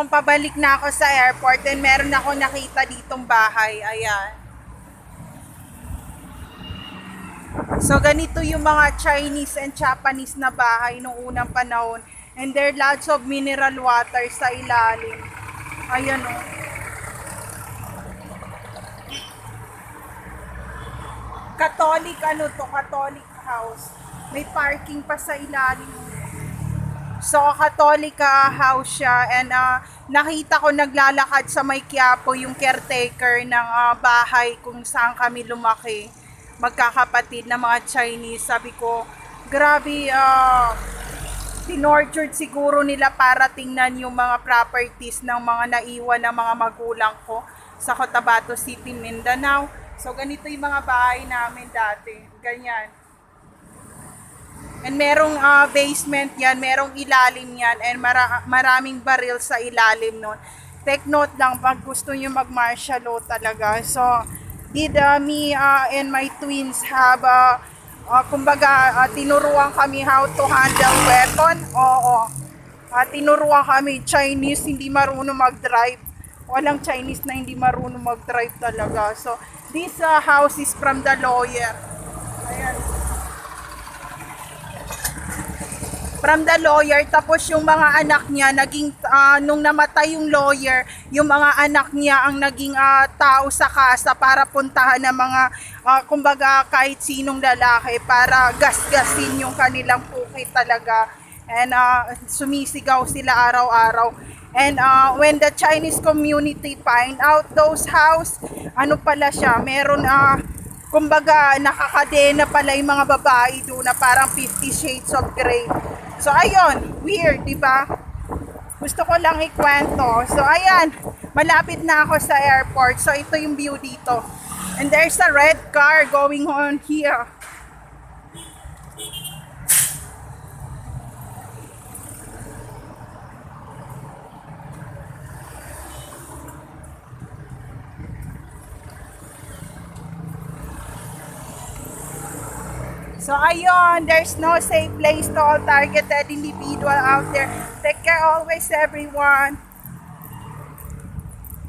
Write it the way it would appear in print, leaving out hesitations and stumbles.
Pabalik na ako sa airport and meron ako nakita ditong bahay. Ayan. So ganito yung mga Chinese and Japanese na bahay nung unang panahon. And there are lots of mineral water sa ilalim. Ayan o. Catholic Catholic house. May parking pa sa ilalim. So, Catholic house siya and nakita ko naglalakad sa may Quiapo yung caretaker ng bahay kung saan kami lumaki. Magkakapatid na mga Chinese. Sabi ko, grabe, tinortured siguro nila para tingnan yung mga properties ng mga naiwan ng mga magulang ko sa Cotabato City, Mindanao. So, ganito yung mga bahay namin dati. Ganyan. And merong basement yan, merong ilalim yan, and maraming baril sa ilalim nun. Take note lang pag gusto nyo mag-martial law talaga. So, did me and my twins have, kumbaga, tinuruan kami how to handle weapon? Oo. Tinuruan kami, Chinese, hindi marunong mag-drive. Walang Chinese na hindi marunong mag-drive talaga. So, this house is from the lawyer. Ayan. From the lawyer, tapos yung mga anak niya, naging, nung namatay yung lawyer, yung mga anak niya ang naging tao sa kasa para puntahan ng mga, kumbaga kahit sinong lalaki, para gasgasin yung kanilang puki talaga. And sumisigaw sila araw-araw. And when the Chinese community find out those house, ano pala siya, meron, kumbaga nakakadena pala yung mga babae doon na parang 50 Shades of Grey. So, ayun, weird, di ba? Gusto ko lang ikwento. So, ayan, malapit na ako sa airport. So, ito yung view dito. And there's a red car going on here. So, ayun, there's no safe place to all targeted individual out there. Take care always, everyone.